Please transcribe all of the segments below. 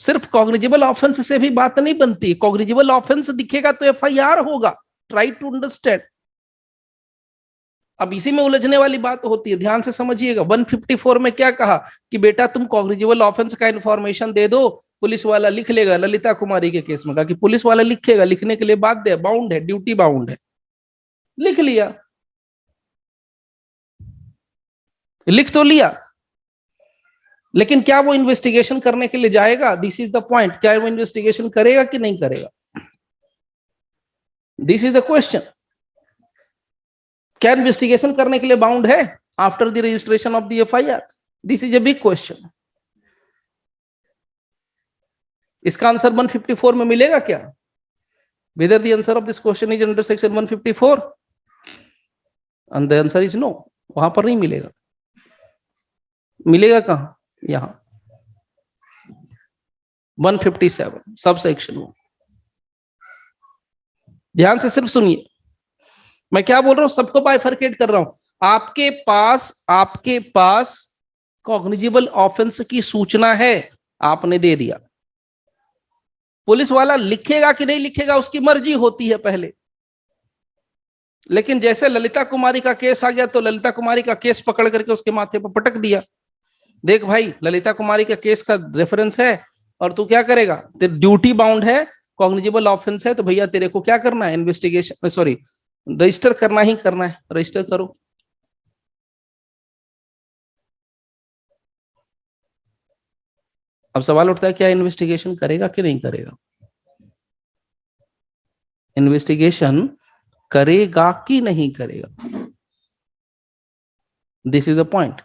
सिर्फ cognizable offence से भी बात नहीं बनती, कॉग्निजेबल ऑफेंस दिखेगा तो एफआईआर होगा। Try to understand. अब इसी में उलझने वाली बात होती है, ध्यान से समझिएगा। 154 में क्या कहा कि बेटा तुम कॉग्निजेबल ऑफेंस का इंफॉर्मेशन दे दो, पुलिस वाला लिख लेगा। ललिता कुमारी के केस में कहा कि पुलिस वाला लिखेगा, लिखने के लिए बाध्य है, बाउंड है, ड्यूटी बाउंड है। लिख लिया, लिख तो लिया, लेकिन क्या वो इन्वेस्टिगेशन करने के लिए जाएगा? This is the point. क्या वो इन्वेस्टिगेशन करेगा कि नहीं करेगा? This is the question. क्या इन्वेस्टिगेशन करने के लिए बाउंड है after the registration of the FIR? This is a big question. इसका आंसर 154 में मिलेगा क्या? whether the answer of this question is under section 154 and the answer is no। वहां पर नहीं मिलेगा। मिलेगा कहां? यहां 157 सब सेक्शन में। ध्यान से सिर्फ सुनिए, मैं क्या बोल रहा हूं, सबको बाइफरकेट कर रहा हूं। आपके पास कॉग्निजेबल ऑफेंस की सूचना है, आपने दे दिया। पुलिस वाला लिखेगा कि नहीं लिखेगा उसकी मर्जी होती है पहले। लेकिन जैसे ललिता कुमारी का केस आ गया तो ललिता कुमारी का केस पकड़ करके उसके माथे पर पटक दिया। देख भाई, ललिता कुमारी का केस का रेफरेंस है और तू क्या करेगा? तेरी ड्यूटी बाउंड है, कॉग्निजेबल ऑफेंस है, तो भैया तेरे को क्या करना है? इन्वेस्टिगेशन, सॉरी, रजिस्टर करना ही करना है। रजिस्टर करो। अब सवाल उठता है क्या इन्वेस्टिगेशन करेगा कि नहीं करेगा? इन्वेस्टिगेशन करेगा कि नहीं करेगा? This is the point.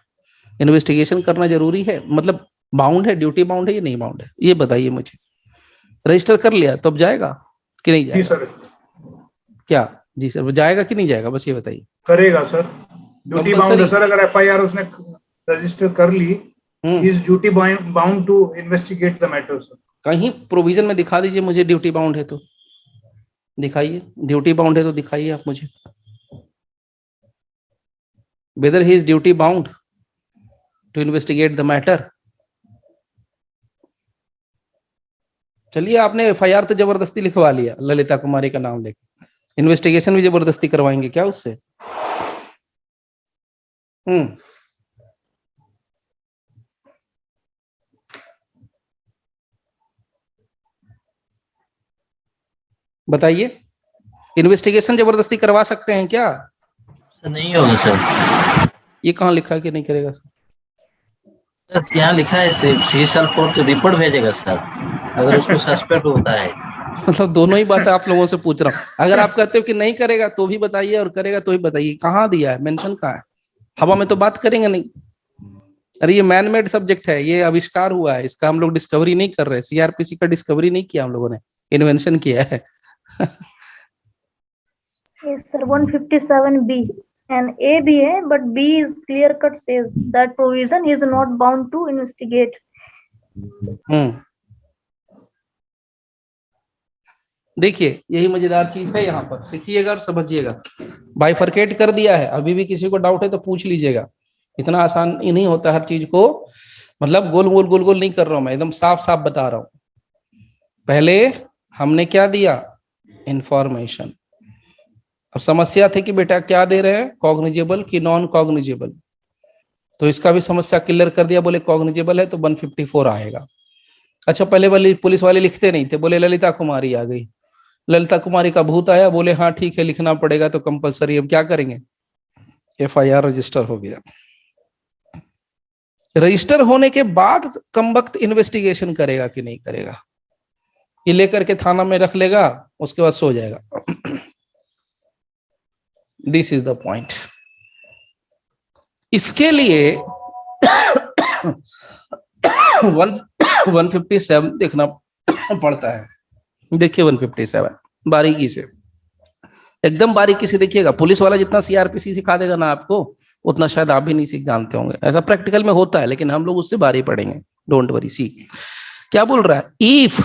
Investigation करना जरूरी है, मतलब बाउंड है, ड्यूटी बाउंड है या नहीं बाउंड है, ये बताइए मुझे। रजिस्टर कर लिया तो अब जाएगा कि नहीं जाएगा? जी सर। क्या? जी सर, वो जाएगा कि नहीं जाएगा, बस ये बताइए। करेगा सर, ड्यूटी बाउंड है कंपल्सरी। सर। अगर एफआईआर उसने रजिस्टर कर ली, is duty bound to investigate the matter sir. कहीं प्रोविजन में दिखा दीजिए मुझे ड्यूटी बाउंड है तो दिखाइए, ड्यूटी बाउंड है तो दिखाइए आप मुझे, whether he is duty bound to investigate the matter। चलिए, आपने एफआईआर तो जबरदस्ती लिखवा लिया ललिता कुमारी का नाम लेके, इन्वेस्टिगेशन भी जबरदस्ती करवाएंगे क्या उससे? बताइए, इन्वेस्टिगेशन जबरदस्ती करवा सकते हैं क्या? नहीं होगा सर। ये कहाँ लिखा है कि नहीं करेगा? सर यहाँ लिखा है सी सेल फोर तो रिपोर्ट भेजेगा सर, अगर उसको सस्पेक्ट होता है। मतलब दोनों ही बातें आप लोगों से पूछ रहा हूँ। अगर आप कहते हो कि नहीं करेगा तो भी बताइए और करेगा तो भी बताइए, कहाँ दिया है, मेंशन कहाँ है? हवा में तो बात करेंगे नहीं। अरे ये मैन मेड सब्जेक्ट है, ये आविष्कार हुआ है, इसका हम लोग डिस्कवरी नहीं कर रहे, सीआरपीसी का डिस्कवरी नहीं किया हम लोगों ने, इन्वेंशन किया है। Yes, sir. 157B and A भी है, but B is clear cut says that provision is not bound to investigate। देखिए, यही मजेदार चीज है, यहाँ पर सीखिएगा और समझिएगा। बाइफरकेट कर दिया है, अभी भी किसी को डाउट है तो पूछ लीजिएगा। इतना आसान ही नहीं होता हर चीज को, मतलब गोल गोल गोल गोल नहीं कर रहा हूं मैं, एकदम साफ साफ बता रहा हूं। पहले हमने क्या दिया? इंफॉर्मेशन। अब समस्या थी कि बेटा क्या दे रहे हैं, कॉग्निजेबल कि नॉन कॉग्निजेबल, तो इसका भी समस्या क्लियर कर दिया। बोले कॉग्निजेबल है तो 154 आएगा। अच्छा, पहले वाले पुलिस वाले लिखते नहीं थे, बोले ललिता कुमारी आ गई, ललिता कुमारी का भूत आया, बोले हाँ ठीक है लिखना पड़ेगा तो कंपलसरी। अब क्या करेंगे? एफआईआर रजिस्टर हो गया। रजिस्टर होने के बाद कम वक्त इन्वेस्टिगेशन करेगा कि नहीं करेगा? ये लेकर के थाना में रख लेगा, उसके बाद सो जाएगा। This is the point. इसके लिए 157 देखना पड़ता है। देखिए 157 बारीकी से, एकदम बारीकी से देखिएगा। पुलिस वाला जितना सीआरपीसी सिखा देगा ना आपको, उतना शायद आप भी नहीं सीख जानते होंगे। ऐसा प्रैक्टिकल में होता है, लेकिन हम लोग उससे बारी पढ़ेंगे। Don't worry. सी क्या बोल रहा है? इफ,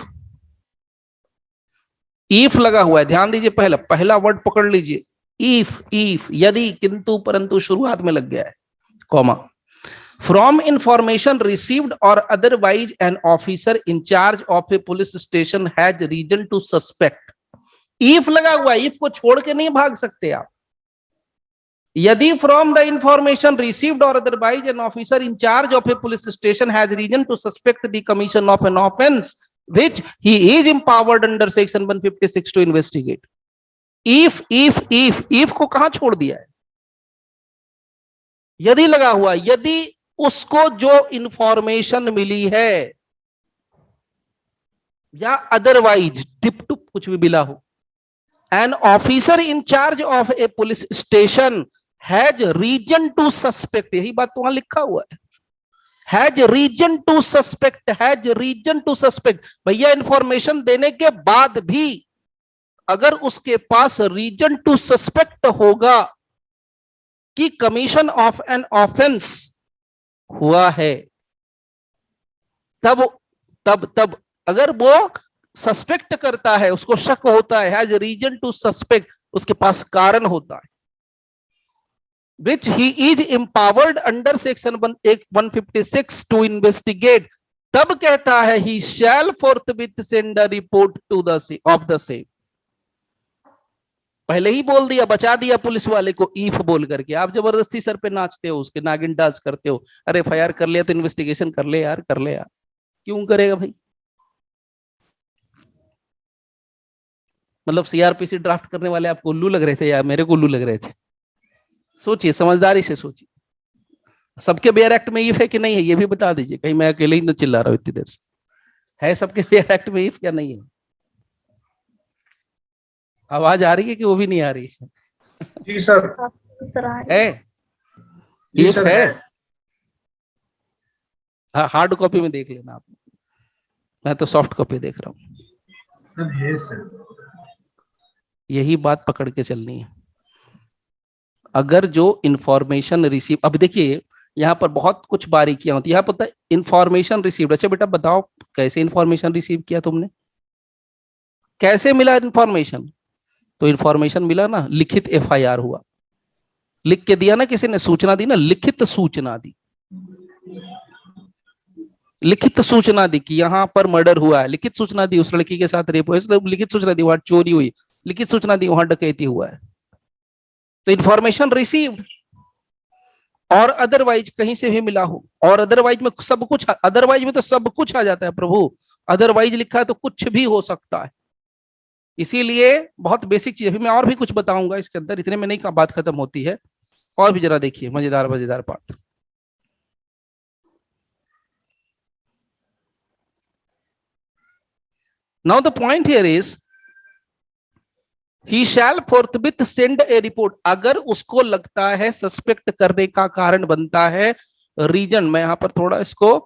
इफ लगा हुआ है, ध्यान दीजिए, पहला वर्ड पकड़ लीजिए, इफ। इफ, यदि, किंतु, परंतु शुरुआत में लग गया है, comma. From information received or otherwise an officer in charge of a police station has reason to suspect. if लगा हुआ, if को छोड़ के नहीं भाग सकते आप. यदि from the information received or otherwise an officer in charge of a police station has reason to suspect the commission of an offense which he is empowered under section 156 to investigate. if को कहां छोड़ दिया है? यदि लगा हुआ, यदि उसको जो इंफॉर्मेशन मिली है या अदरवाइज टिप टुप कुछ भी मिला हो, an officer in charge of a police station has reason to suspect, यही बात तो वहां लिखा हुआ है, has reason to suspect, has reason to suspect. भैया इंफॉर्मेशन देने के बाद भी अगर उसके पास रीजन टू सस्पेक्ट होगा कि कमीशन ऑफ एन ऑफेंस हुआ है, तब अगर वो सस्पेक्ट करता है, उसको शक होता है, हैज रीजन टू सस्पेक्ट, उसके पास कारण होता है, which he is empowered under section 156 to investigate, तब कहता है he shall forthwith send a report to the of the same. पहले ही बोल दिया, बचा दिया पुलिस वाले को ईफ बोल करके. आप जबरदस्ती सर पे नाचते हो, उसके नागिन डांस करते हो. अरे एफआईआर कर लिया तो इन्वेस्टिगेशन कर ले यार, कर ले यार. क्यों करेगा भाई? मतलब सीआरपीसी ड्राफ्ट करने वाले आपको उल्लू लग रहे थे या मेरे को उल्लू लग रहे थे? सोचिए, समझदारी से सोचिए. सबके बेयर एक्ट में ईफ है कि नहीं है, ये भी बता दीजिए. कहीं मैं अकेले ही तो चिल्ला रहा हूं इतनी देर से. है सबके बेयर एक्ट में ईफ या नहीं है? आवाज आ रही है कि वो भी नहीं आ रही है? जी सर. है, ईफ है. हाँ, हार्ड कॉपी में देख लेना आप, मैं तो सॉफ्ट कॉपी देख रहा हूँ. सर है सर. यही बात पकड़ के चलनी है. अगर जो इंफॉर्मेशन रिसीव, अब देखिए यहाँ पर बहुत कुछ बारीकियां होती है. यहाँ पता है इंफॉर्मेशन रिसीव. अच्छा बेटा बताओ कैसे इंफॉर्मेशन रिसीव किया तुमने, कैसे मिला इंफॉर्मेशन? तो इंफॉर्मेशन मिला ना, लिखित एफआईआर हुआ, लिख के दिया ना किसी ने, सूचना दी ना, लिखित सूचना दी, लिखित सूचना दी कि यहाँ पर मर्डर हुआ है, लिखित सूचना दी उस लड़की के साथ रेप हुआ, इसलिए लिखित सूचना दी वहां चोरी हुई, लिखित सूचना दी वहां डकैती हुआ है. तो इंफॉर्मेशन रिसीव्ड. और अदरवाइज कहीं से भी मिला हो, और अदरवाइज में सब कुछ, अदरवाइज में तो सब कुछ आ जाता है प्रभु. अदरवाइज लिखा है तो कुछ भी हो सकता है. इसीलिए बहुत बेसिक चीज, अभी मैं और भी कुछ बताऊंगा इसके अंदर, इतने में नहीं बात खत्म होती है. और भी जरा देखिए, मजेदार मजेदार part. Now the point here is he shall forthwith send a report. अगर उसको लगता है, सस्पेक्ट करने का कारण बनता है, रीजन, मैं यहां पर थोड़ा इसको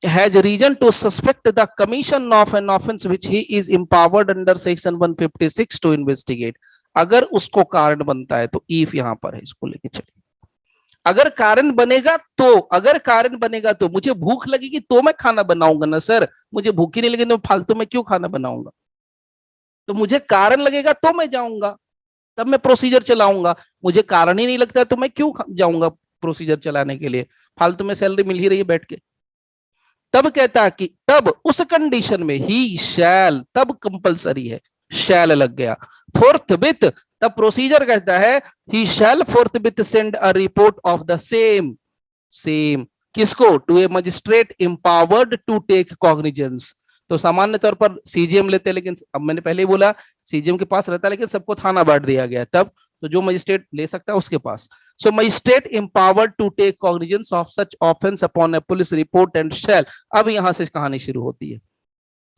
has reason to suspect the commission of an offense which he is empowered under section 156 to investigate. अगर उसको कारण बनता है तो if यहां पर है, इसको लेके चलिए. अगर कारण बनेगा तो, अगर कारण बनेगा तो, मुझे भूख लगेगी तो मैं खाना बनाऊंगा ना सर. मुझे भूख ही नहीं लगेगी तो फालतू में क्यों खाना बनाऊंगा? तो मुझे कारण लगेगा तो मैं जाऊंगा, तब मैं प्रोसीजर चलाऊंगा. मुझे कारण ही नहीं लगता तो मैं क्यों जाऊंगा प्रोसीजर चलाने के लिए? फालतू में सैलरी मिल ही रही है बैठ के. तब कहता कि तब उस कंडीशन में ही शैल, तब कंपलसरी है, शैल लग गया. फोर्थविथ, तब प्रोसीजर कहता है he shall forthwith send a report of the same, same किसको? To a magistrate empowered to take cognizance. तो सामान्य तौर पर सीजीएम लेते हैं, लेकिन अब मैंने पहले ही बोला सीजीएम के पास रहता है, लेकिन सबको थाना बांट दिया गया. तब तो जो मजिस्ट्रेट ले सकता है उसके पास. So magistrate empowered to take cognizance of such offence upon a police report and shall. अब यहां से कहानी शुरू होती है.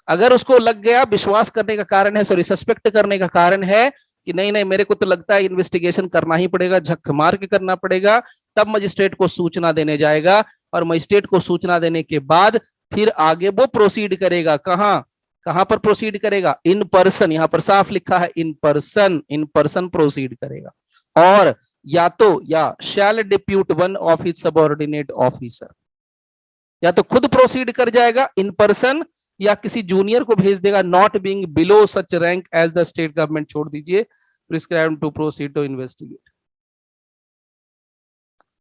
अगर उसको लग गया, विश्वास करने का कारण है, सॉरी सस्पेक्ट करने का कारण है कि नहीं नहीं मेरे को तो लगता है इन्वेस्टिगेशन करना ही पड़ेगा, झक मार के करना पड़ेगा, तब मजिस्ट्रेट को सूचना देने जाएगा. और मजिस्ट्रेट को सूचना देने के बाद फिर आगे वो प्रोसीड करेगा. कहां पर प्रोसीड करेगा? In person. यहां पर साफ लिखा है इन पर्सन प्रोसीड करेगा. और या तो या shall depute one of his subordinate officer, या तो खुद प्रोसीड कर जाएगा इन पर्सन, या किसी जूनियर को भेज देगा, not being below such rank as the state government, छोड़ दीजिए, prescribed to proceed to investigate.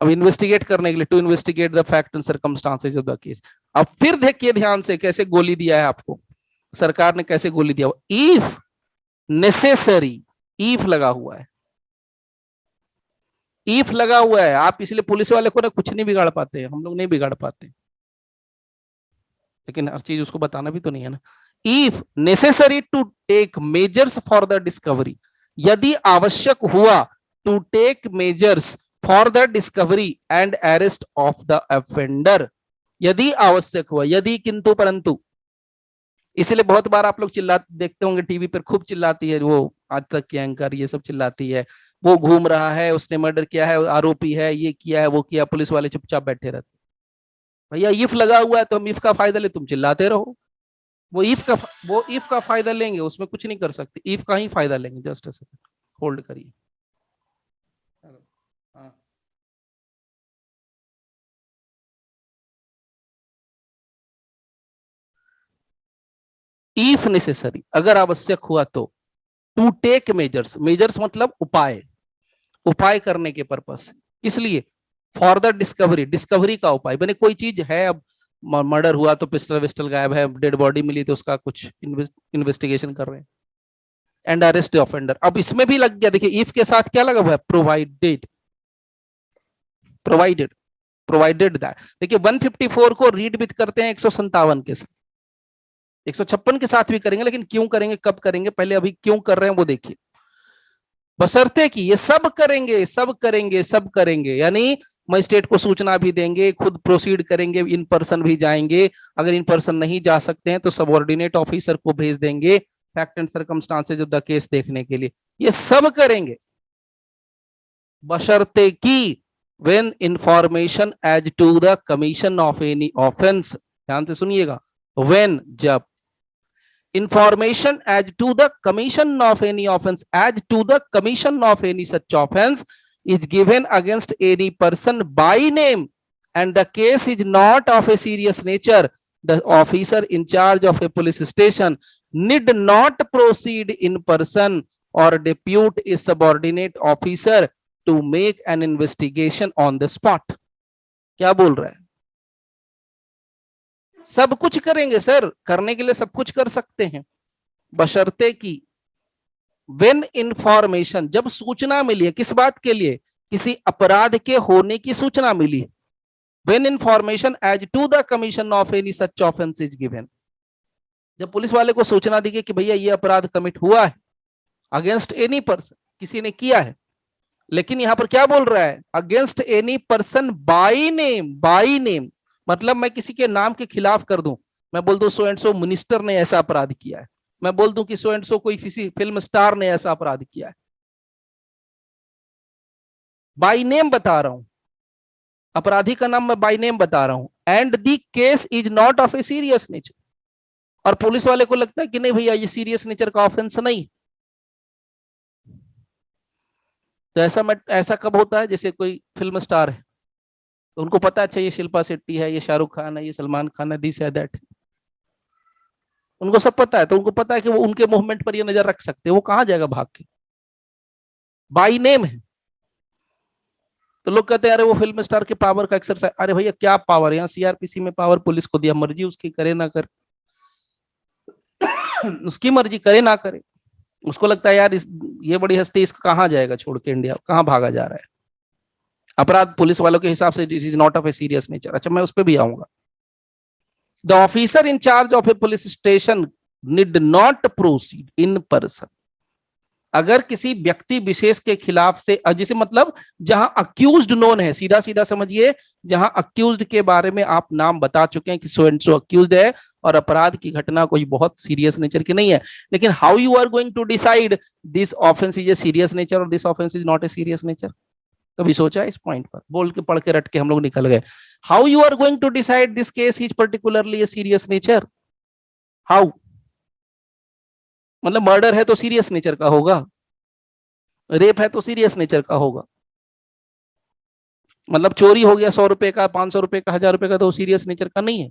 अब इन्वेस्टिगेट करने के लिए, to investigate the fact and circumstances of the case. अब फिर देखिए ध्यान से कैसे गोली दिया है आपको, सरकार ने कैसे गोली दिया, इफ नेसेसरी, ईफ लगा हुआ है, ईफ लगा हुआ है। आप इसलिए पुलिस वाले को ना कुछ नहीं बिगाड़ पाते, हम लोग नहीं बिगाड़ पाते, लेकिन हर चीज उसको बताना भी तो नहीं है ना। If necessary to take measures for the discovery, यदि आवश्यक हुआ, to take measures for the discovery and arrest of the offender, यदि आवश्यक हुआ, यदि किंतु परंतु। इसलिए बहुत बार आप लोग देखते होंगे टीवी पर, खूब चिल्लाती है वो आज तक की एंकर, ये सब चिल्लाती है, वो घूम रहा है, उसने मर्डर किया है, आरोपी है, ये किया है, वो किया, पुलिस वाले चुपचाप बैठे रहते। भैया इफ लगा हुआ है तो हम इफ का फायदा ले, तुम चिल्लाते रहो। वो इफ का फायदा लेंगे, उसमें कुछ नहीं कर सकते, इफ का ही फायदा लेंगे। जस्ट अ सेकंड होल्ड करिए। इफ नेसेसरी, अगर आवश्यक हुआ तो, टू टेक मेजर्स, मेजर्स मतलब उपाय, उपाय करने के पर्पस, किस लिए, फॉर द डिस्कवरी, डिस्कवरी का उपाय, मैंने कोई चीज है, अब मर्डर हुआ तो पिस्टल विस्टल गायब है, डेड बॉडी मिली तो उसका कुछ इन्वेस्टिगेशन कर रहे हैं, एंड अरेस्ट ऑफेंडर। अब इसमें भी लग गया, देखिए इफ के साथ क्या लगा हुआ है, प्रोवाइडेड, प्रोवाइडेड, प्रोवाइडेड दैट। देखिए 154 को रीड विद करते हैं 157 के साथ, 156 के साथ भी करेंगे, लेकिन क्यों करेंगे, कब करेंगे, पहले अभी क्यों कर रहे हैं वो देखिए। बशर्ते कि ये सब करेंगे, सब करेंगे, सब करेंगे, यानी मजिस्ट्रेट को सूचना भी देंगे, खुद प्रोसीड करेंगे, इन पर्सन भी जाएंगे, अगर इन पर्सन नहीं जा सकते हैं तो सबऑर्डिनेट ऑफिसर को भेज देंगे fact and circumstances of the case देखने के लिए, ये सब करेंगे। बशर्ते कि when information as to the commission of any offense, ध्यान से सुनिएगा, when, जब, information as to the commission of any offense, as to the commission of any such offense is given against any person by name and the case is not of a serious nature, the officer in charge of a police station need not proceed in person or depute a subordinate officer to make an investigation on the spot। क्या बोल रहा है, सब कुछ करेंगे sir, करने के लिए सब कुछ कर सकते हैं, बशर्ते कि when information, जब सूचना मिली है, किस बात के लिए, किसी अपराध के होने की सूचना मिली है, when information as to the commission of any such offense is given, जब पुलिस वाले को सूचना दी गई कि भैया ये अपराध कमिट हुआ है अगेंस्ट एनी पर्सन, किसी ने किया है, लेकिन यहां पर क्या बोल रहा है, against any person by name, by name मतलब मैं किसी के नाम के खिलाफ कर दूं, मैं बोल दूं सो एंड सो मिनिस्टर ने ऐसा अपराध किया है, मैं बोल दूं कि सो एंड सो कोई किसी फिल्म स्टार ने ऐसा अपराध किया है, बाय नेम बता रहा हूं, अपराधी का नाम मैं बाय नेम बता रहा हूं, and the case is not of A serious nature, और पुलिस वाले को लगता है कि नहीं भैया ये सीरियस नेचर का ऑफेंस नहीं, तो ऐसा कब होता है, जैसे कोई फिल्म स्टार है तो उनको पता है अच्छा ये शिल्पा शेट्टी है, ये शाहरुख खान है, ये सलमान खान है, दिस है दैट, उनको सब पता है, तो उनको पता है कि वो उनके मूवमेंट पर ये नजर रख सकते हैं, वो कहां जाएगा भाग के, बाय नेम है। तो लोग कहते हैं अरे वो फिल्म स्टार के पावर का एक्सरसाइज, अरे भैया क्या पावर, यहाँ सीआरपीसी में पावर पुलिस को दिया, मर्जी उसकी करे ना करे, उसकी मर्जी करे ना करे, उसको लगता है यार ये बड़ी हस्ती, इसको कहां जाएगा छोड़ के, इंडिया कहां भागा जा रहा है, अपराध पुलिस वालों के हिसाब से this is not of A serious nature. अच्छा मैं उस पर भी आऊंगा। The officer in charge of a police station need not proceed in person, अगर किसी व्यक्ति विशेष के खिलाफ से, जिसे मतलब जहां अक्यूज्ड नोन है, सीधा सीधा समझिए, जहां अक्यूज्ड के बारे में आप नाम बता चुके हैं कि सो एंड सो अक्यूज्ड है और अपराध की घटना कोई बहुत सीरियस नेचर की नहीं है, लेकिन how you are going to decide this offence is a serious nature और this offence is not a serious nature, कभी सोचा इस पॉइंट पर, बोल के पढ़ के रट के हम लोग निकल गए, how you are going to decide this case is particularly a serious nature, how, मतलब मर्डर है तो सीरियस नेचर का होगा, रेप है तो सीरियस नेचर का होगा, मतलब चोरी हो गया 100 रुपए का, 500 रुपए का, 1000 रुपए का, तो सीरियस नेचर का नहीं है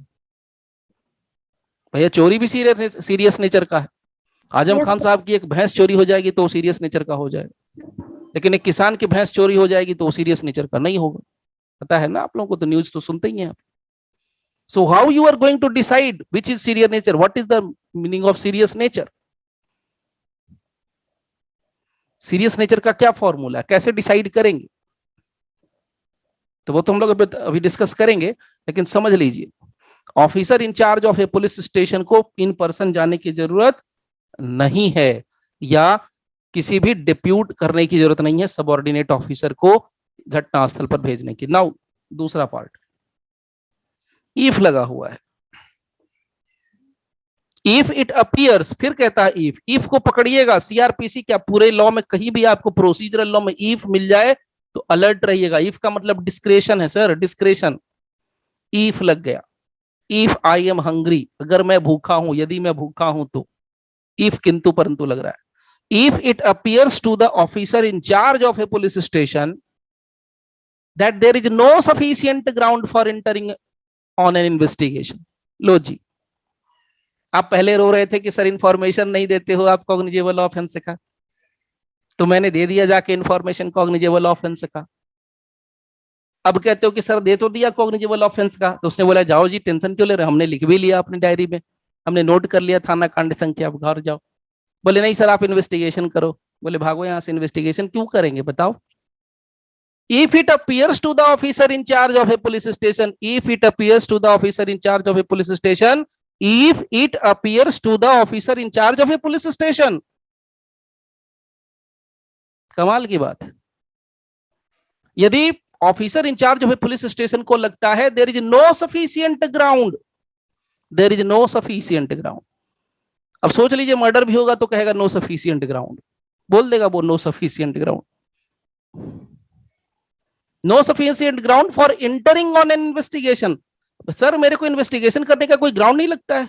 भैया, चोरी भी सीरियस नेचर का है। आजम खान साहब की एक भैंस चोरी हो जाएगी तो सीरियस नेचर का हो जाएगा, लेकिन एक किसान की भैंस चोरी हो जाएगी तो सीरियस नेचर का नहीं होगा। पता है ना आप लोगों को, तो न्यूज तो सुनते ही हैं आप। So how you are going to decide which is serious nature, what is the meaning of serious nature? Serious nature का क्या फॉर्मूला है, कैसे डिसाइड करेंगे? तो वो तो हम लोग अभी डिस्कस करेंगे, लेकिन समझ लीजिए officer incharge of a police station को इन पर्सन जाने की जरूरत नहीं है, या किसी भी डिप्यूट करने की जरूरत नहीं है सबऑर्डिनेट ऑफिसर को घटनास्थल पर भेजने की। नाउ दूसरा पार्ट, इफ लगा हुआ है, इफ इट अपीयर्स, फिर कहता है इफ को पकड़िएगा। सीआरपीसी क्या पूरे लॉ में कहीं भी आपको प्रोसीजरल लॉ में इफ मिल जाए तो अलर्ट रहिएगा। इफ का मतलब डिस्क्रेशन है सर, डिस्क्रेशन। इफ लग गया, इफ आई एम हंग्री, अगर मैं भूखा हूं, यदि मैं भूखा हूं तो, इफ किंतु परंतु लग रहा है। If it appears to the officer in charge of a police station that there is no sufficient ground for entering on an investigation. लो जी, आप पहले रो रहे थे कि सर इंफॉर्मेशन नहीं देते हो आप कॉग्निजेबल ऑफेंस का, तो मैंने दे दिया जाके इंफॉर्मेशन कॉग्निजेबल ऑफेंस का। अब कहते हो कि सर दे तो दिया कॉग्निजेबल ऑफेंस का, तो उसने बोला जाओ जी टेंशन क्यों ले रहे, हमने लिख भी लिया अपनी डायरी में, हमने नोट कर लिया थाना कांड संख्या, आप घर जाओ। बोले नहीं सर आप इन्वेस्टिगेशन करो। बोले भागो यहां से, इन्वेस्टिगेशन क्यों करेंगे बताओ। If it appears to the officer in charge of a police station, if it appears to the officer in charge of a police station, if it appears to the officer in charge of a police station, कमाल की बात है। यदि officer incharge of a police station को लगता है there is no sufficient ground, there is no sufficient ground. अब सोच लीजिए मर्डर भी होगा तो कहेगा नो सफिशिएंट ग्राउंड, बोल देगा वो no sufficient ground, no sufficient ground for entering on an investigation. Sir मेरे को इन्वेस्टिगेशन करने का कोई ग्राउंड नहीं लगता है,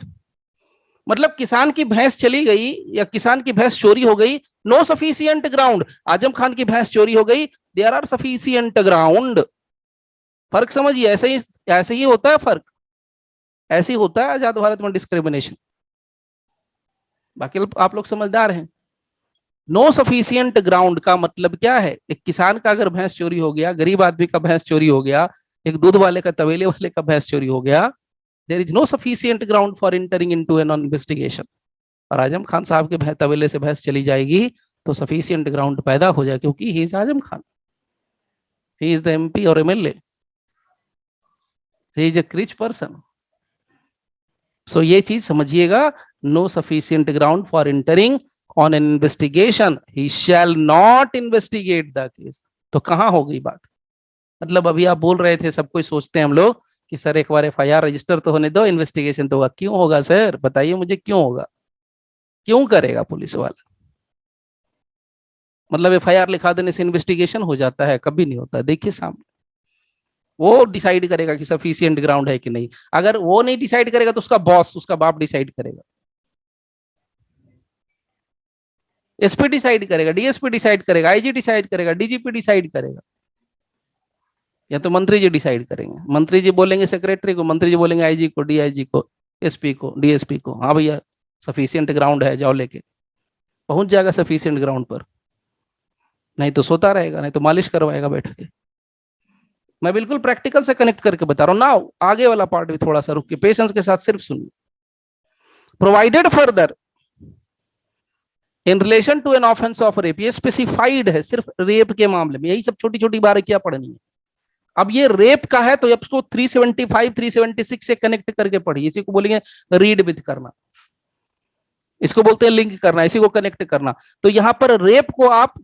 मतलब किसान की भैंस चली गई या किसान की भैंस चोरी हो गई, no sufficient ground. Azam Khan की भैंस चोरी हो गई, देयर आर सफिशिएंट ग्राउंड। फर्क समझिए, ऐसे ही होता है फर्क, ऐसे ही होता है आजाद भारत में डिस्क्रिमिनेशन। बाकी आप लोग समझदार हैं। नो सफिशिएंट ग्राउंड का मतलब क्या है, एक किसान का अगर भैंस चोरी हो गया, गरीब आदमी का भैंस चोरी हो गया, एक दूध वाले का, तवेले वाले का भैंस चोरी हो गया, there is no sufficient ground for entering into an investigation. और आजम खान साहब के तवेले से भैंस चली जाएगी तो सफिशिएंट ग्राउंड पैदा हो जाए, क्योंकि he is Azam Khan, he is the MP और MLA, he is a rich person. So ये चीज समझिएगा, no sufficient ground for entering on an investigation, he shall not investigate the case. तो कहां हो गई बात, मतलब अभी आप बोल रहे थे, सब कोई सोचते हैं हम लोग कि सर एक बार एफआईआर रजिस्टर तो होने दो, इन्वेस्टिगेशन तो होगा। क्यों होगा सर, बताइए मुझे क्यों होगा, क्यों करेगा पुलिस वाला? मतलब एफआईआर लिखा देने से इन्वेस्टिगेशन हो जाता है? कभी नहीं होता। देखिए सामने वो डिसाइड करेगा कि सफिशिएंट ग्राउंड है कि नहीं। अगर वो नहीं डिसाइड करेगा तो उसका बॉस, उसका बाप डिसाइड करेगा, एसपी डिसाइड करेगा, डीएसपी डिसाइड करेगा, आईजी डिसाइड करेगा, डीजीपी डिसाइड करेगा, या तो मंत्री जी डिसाइड करेंगे। मंत्री जी बोलेंगे सेक्रेटरी को, मंत्री जी बोलेंगे आईजी को, डीआईजी को, एसपी को, डीएसपी को, हाँ भैया सफिशिएंट ग्राउंड है, जाओ लेके पहुंच जाएगा सफिशिएंट ग्राउंड पर। नहीं तो सोता रहेगा, नहीं तो मालिश करवाएगा बैठ के। मैं बिल्कुल प्रैक्टिकल से कनेक्ट करके बता रहा हूं ना। आगे वाला पार्ट भी थोड़ा सा रुक के पेशेंस के साथ सिर्फ सुनिए। Provided further in relation to an offence of rape, ये स्पेसिफाइड है सिर्फ रेप के मामले में, यही सब छोटी छोटी बारीकियां पढ़नी है। अब ये रेप का है तो अब इसको 375 376 से कनेक्ट करके पढ़िए। इसी को बोलेंगे रीड विद करना, इसको बोलते हैं लिंक करना, इसी को कनेक्ट करना। तो यहां पर रेप को आप